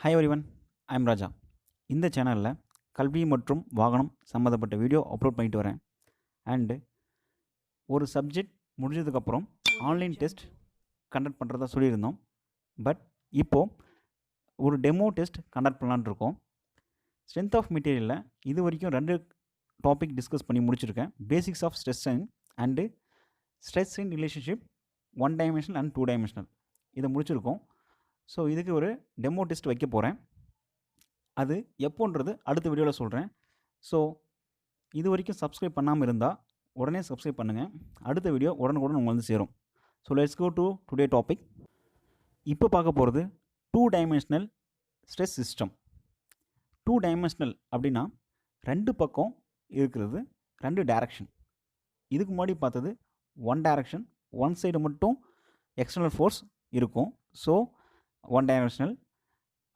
Hi everyone, I'm ராஜா. இந்த சேனலில் கல்வி மற்றும் வாகனம் சம்மந்தப்பட்ட வீடியோ அப்லோட் பண்ணிட்டு வரேன். அண்டு ஒரு சப்ஜெக்ட் முடிஞ்சதுக்கப்புறம் ஆன்லைன் டெஸ்ட் கண்டக்ட் பண்ணுறதா சொல்லியிருந்தோம். பட் இப்போது ஒரு டெமோ டெஸ்ட் கண்டக்ட் பண்ணலான்னு இருக்கோம். ஸ்ட்ரென்த் ஆஃப் மெட்டீரியலில் இது வரைக்கும் 2 டாபிக் டிஸ்கஸ் பண்ணி முடிச்சிருக்கேன். Basics of stress and stress in relationship 1 dimensional and 2 dimensional இதை முடிச்சிருக்கோம். ஸோ இதுக்கு ஒரு டெமோ டெஸ்ட் வைக்க போகிறேன். அது எப்போன்றது அடுத்த வீடியோவில் சொல்கிறேன். ஸோ இது வரைக்கும் சப்ஸ்கிரைப் பண்ணாமல் இருந்தால் உடனே சப்ஸ்கிரைப் பண்ணுங்கள். அடுத்த வீடியோ உடனுக்குடன் உங்களுக்கு வந்து சேரும். So let's go to today topic. இப்போ பார்க்க போகிறது 2 டைமென்ஷனல் ஸ்ட்ரெஸ் சிஸ்டம். 2 டைமென்ஷனல் அப்படின்னா 2 பக்கம் இருக்கிறது 2 டைரக்ஷன். இதுக்கு முன்னாடி பார்த்தது 1 டைரக்ஷன், 1 சைடு மட்டும் எக்ஸ்டர்னல் ஃபோர்ஸ் இருக்கும். ஸோ 1 டைமென்ஷனல்,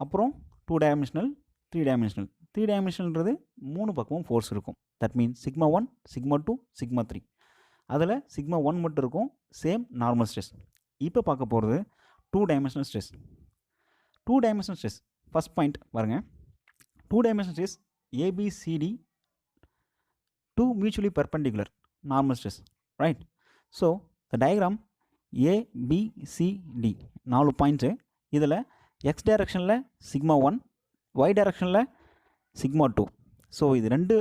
அப்புறம் 2 டைமென்ஷனல், 3 டைமென்ஷனல். 3 டைமென்ஷனல்ன்றது 3 பக்கமும் ஃபோர்ஸ் இருக்கும். That means sigma 1, sigma 2, sigma 3. அதில் சிக்மா 1 மட்டும் இருக்கும், சேம் நார்மல் ஸ்ட்ரெஸ். இப்போ பார்க்க போகிறது 2 dimensional stress. 2 dimensional stress first point பாருங்க. 2 dimensional stress ABCD 2 mutually perpendicular normal stress, right? So the diagram ABCD 4 points. இதில் எக்ஸ் டைரக்ஷனில் சிக்மா 1, ஒய் டைரக்ஷனில் சிக்மா 2. ஸோ இது 2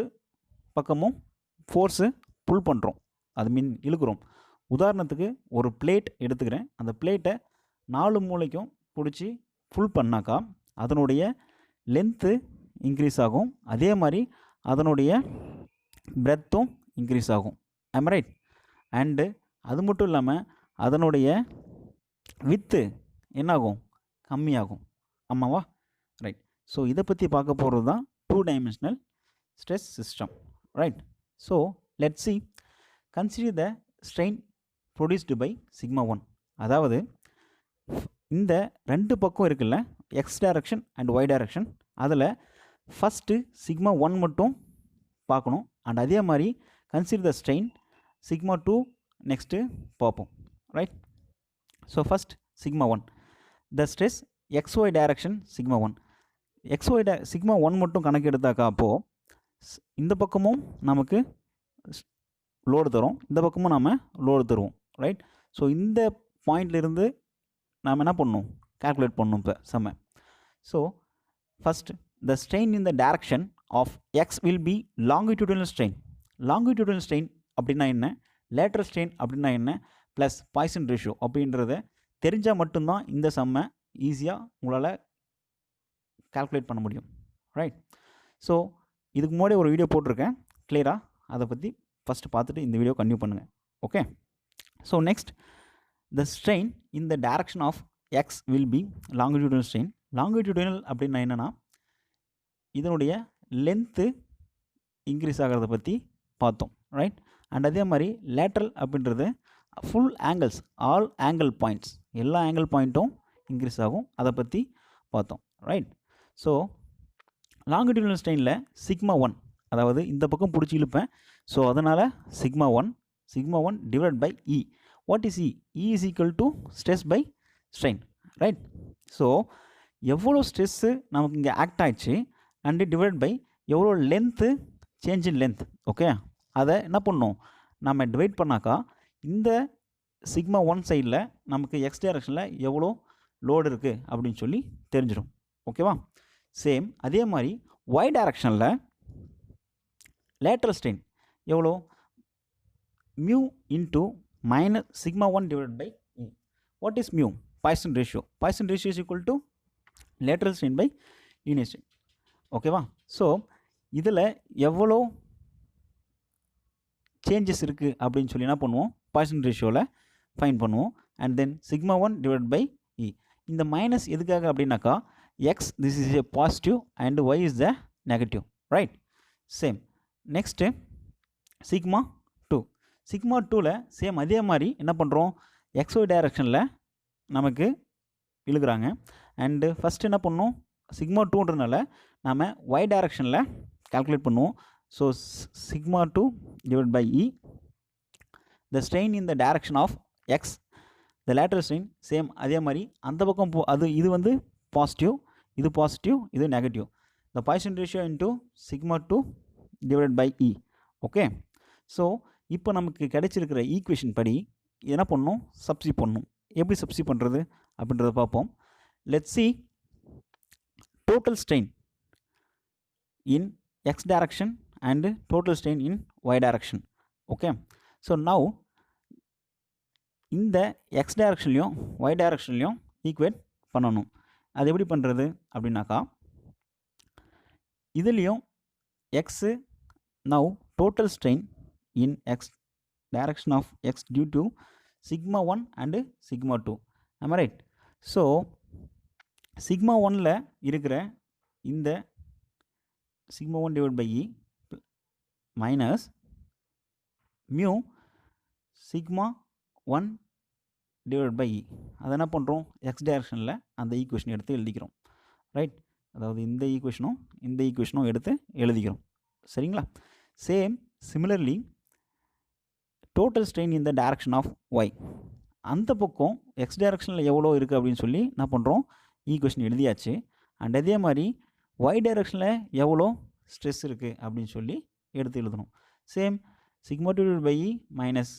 பக்கமும் ஃபோர்ஸு புல் பண்ணுறோம், அது மீன் இழுக்கிறோம். உதாரணத்துக்கு ஒரு பிளேட் எடுத்துக்கிறேன். அந்த பிளேட்டை 4 மூலைக்கும் பிடிச்சி ஃபுல் பண்ணாக்கா அதனுடைய லென்த்து இன்க்ரீஸ் ஆகும், அதே மாதிரி அதனுடைய பிரெத்தும் இன்க்ரீஸ் ஆகும். I'm right? அண்டு அது மட்டும் இல்லாமல் அதனுடைய வித்து என்னாகும்? கம்மியாகும். ஆமாவா? ரைட். ஸோ இதை பற்றி பார்க்க போகிறது தான் 2 dimensional stress system, right? So let's see. Consider the strain produced by sigma 1. அதாவது இந்த 2 பக்கம் இருக்குல்ல, x direction and y direction, அதில் ஃபஸ்ட்டு சிக்மா 1 மட்டும் பார்க்கணும். அண்ட் அதே மாதிரி consider the strain sigma 2 next பார்ப்போம், right? So first sigma 1, the stress XY direction sigma 1. XY sigma 1 மட்டும் கணக்கு எடுத்தாக்கா அப்போது இந்த பக்கமும் நமக்கு லோடு தரும், இந்த பக்கமும் நாம் லோடு தருவோம், ரைட்? ஸோ இந்த பாயிண்ட்லேருந்து நாம் என்ன பண்ணணும்? கால்குலேட் பண்ணணும் இப்போ செம்ம. So first the strain in the direction of X will be longitudinal strain. Longitudinal strain அப்படின்னா என்ன, லேட்டரல் ஸ்ட்ரெயின் அப்படின்னா என்ன, ப்ளஸ் பாய்சன் ரேஷியோ அப்படின்றத தெரிஞ்சால் மட்டும்தான் இந்த சம்மை ஈஸியாக உங்களால் கால்குலேட் பண்ண முடியும், ரைட்? ஸோ இதுக்கு முன்னாடி ஒரு வீடியோ போட்டிருக்கேன் கிளியராக, அதை பற்றி ஃபஸ்ட்டு பார்த்துட்டு இந்த வீடியோ கன்டினியூ பண்ணுங்கள், okay? So next, the strain in the direction of X will be longitudinal strain. Longitudinal அப்படின்னா என்னென்னா இதனுடைய லென்த்து இன்க்ரீஸ் ஆகிறத பற்றி பார்த்தோம், ரைட்? அண்ட் அதே மாதிரி லேட்ரல் அப்படின்றது full angles, all angle points, எல்லா ஆங்கிள் பாயிண்ட்டும் இன்க்ரீஸ் ஆகும், அதை பற்றி பார்த்தோம், ரைட்? ஸோ லாங்கிடியூடனல் ஸ்ட்ரெயினில் சிக்மா 1, அதாவது இந்த பக்கம் பிடிச்சி இழுப்பேன். ஸோ அதனால் sigma 1 divide by E. What is E? E is equal to stress by strain, right? So எவ்வளோ ஸ்ட்ரெஸ்ஸு நமக்கு இங்கே ஆக்ட் ஆயிடுச்சு அண்டு டிவைட் பை எவ்வளோ length, change in length, okay? அதை என்ன பண்ணணும்? நம்ம டிவைட் பண்ணாக்கா இந்த சிக்மா 1 சைடில் நமக்கு எக்ஸ் டைரக்ஷனில் எவ்வளோ லோடு இருக்குது அப்படின்னு சொல்லி தெரிஞ்சிடும், ஓகேவா? சேம் அதே மாதிரி ஒய் டைரக்ஷனில் லேட்ரல் ஸ்ட்ரெயின் எவ்வளோ? Mu into minus sigma 1 divide by E. What is mu? Poisson ratio. Poisson ratio is equal to lateral strain by linear strain, ஓகேவா? ஸோ இதில் எவ்வளோ சேஞ்சஸ் இருக்குது அப்படின்னு சொல்லி என்ன பண்ணுவோம்? பாய்சன் ரேஷியோவில் ஃபைன் பண்ணுவோம். And then sigma 1 divide by e. இந்த மைனஸ் எதுக்காக அப்படின்னாக்கா x this is a positive and y is the negative, right? Same next sigma 2. Sigma 2ல் சேம் அதே மாதிரி என்ன பண்ணுறோம்? எக்ஸ்ஒய் டைரக்ஷனில் நமக்கு இழுக்கிறாங்க. அண்டு ஃபஸ்ட்டு என்ன பண்ணணும்? சிக்மா 2ன்றனால நாம் ஒய் டைரக்ஷனில் கால்குலேட் பண்ணுவோம். So sigma 2 divide by E, the strain in the direction of X, the lateral strain same அதே மாதிரி அந்த பக்கம் அது இது வந்து பாசிட்டிவ், இது பாசிட்டிவ், இது negative. the Poisson ratio into sigma 2 divided by E. Okay, so இப்போ நமக்கு கிடைச்சிருக்கிற ஈக்குவேஷன் படி என்ன பண்ணணும், சப்ஸ்டிட் பண்ணணும். எப்படி சப்ஸ்டிட் பண்ணுறது அப்படின்றத பார்ப்போம். Let's see total strain in x direction and total strain in y direction. Okay, so now இந்த x டைரக்ஷன்லையும் y டைரக்ஷன்லையும் ஈக்குவேட் பண்ணணும். அது எப்படி பண்ணுறது அப்படின்னாக்கா, இதுலேயும் x now total strain in x direction of x due to sigma 1 and sigma 2. am I right? So sigma 1ல இருக்கிற இந்த sigma 1 divided by E minus mu sigma 1 divided by E. அதை என்ன பண்ணுறோம், எக்ஸ் டைரக்ஷனில் அந்த ஈக்குவேஷன் எடுத்து எழுதிக்கிறோம். Right, அதாவது இந்த ஈக்குவேஷனும் எடுத்து எழுதிக்கிறோம். சரிங்களா? Same similarly total strain in the direction of Y, அந்த பக்கம் எக்ஸ் டைரக்ஷனில் எவ்வளோ இருக்குது அப்படின்னு சொல்லி என்ன பண்ணுறோம், ஈக்குவேஷன் எழுதியாச்சு. அண்ட் அதே மாதிரி ஒய் டைரக்ஷனில் எவ்வளோ ஸ்ட்ரெஸ் இருக்குது அப்படின்னு சொல்லி எடுத்து எழுதணும். Same sigma 2 divided by E minus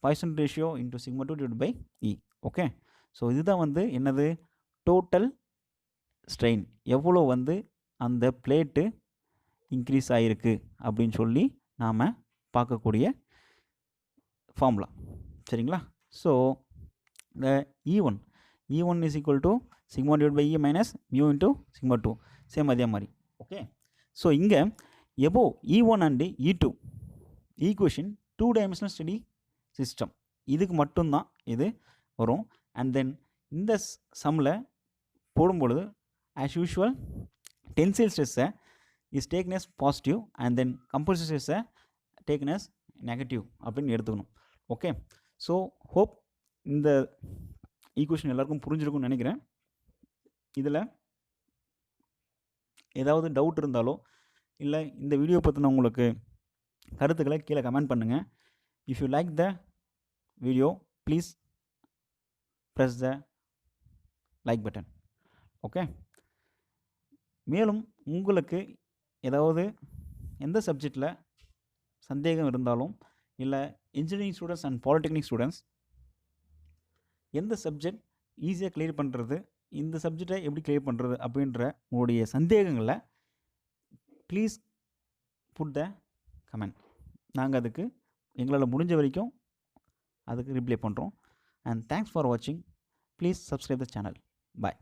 Poisson ratio into sigma 2 divided by E. Okay, so இதுதான் வந்து என்னது, டோட்டல் ஸ்ட்ரெயின் எவ்வளோ வந்து அந்த பிளேட்டு இன்க்ரீஸ் ஆகிருக்கு அப்படின்னு சொல்லி நாம் பார்க்கக்கூடிய ஃபார்முலா. சரிங்களா? ஸோ இந்த E1 is equal to sigma divided by E minus mu into sigma 2. Same அதே மாதிரி. ஓகே, ஸோ இங்கே எபோ E1 and E2 equation 2 dimensional study system, இதுக்கு மட்டும்தான் இது வரும். அண்ட் தென் இந்த சம்மில் போடும்பொழுது ஆஸ் யூஷுவல் டென்சைல் ஸ்ட்ரெஸ்ஸை is taken as positive and then compulsory ஸ்ட்ரெஸ்ஸை டேக்கன் as நெகட்டிவ் அப்படின்னு எடுத்துக்கணும். ஓகே, ஸோ ஹோப் இந்த ஈக்குவேஷன் எல்லாருக்கும் புரிஞ்சிருக்கும்னு நினைக்கிறேன். இதில் ஏதாவது டவுட் இருந்தாலோ இல்லை இந்த வீடியோ பற்றின உங்களுக்கு கருத்துக்களை கீழே கமெண்ட் பண்ணுங்கள். If you like the video, please press the like button. Okay, மேலும் உங்களுக்கு ஏதாவது எந்த சப்ஜெக்டில் சந்தேகம் இருந்தாலும் இல்லை engineering students and polytechnic students எந்த சப்ஜெக்ட் ஈஸியாக கிளியர் பண்ணுறது, இந்த சப்ஜெக்டை எப்படி கிளியர் பண்ணுறது அப்படின்ற உங்களுடைய சந்தேகங்களை ப்ளீஸ் புட் த கமெண்ட். நாங்கள் அதுக்கு எங்களால் முடிஞ்ச வரைக்கும் அதுக்கு ரிப்ளை பண்ணுறோம். அண்ட் தேங்க்ஸ் ஃபார் வாட்சிங். Please subscribe the channel. Bye.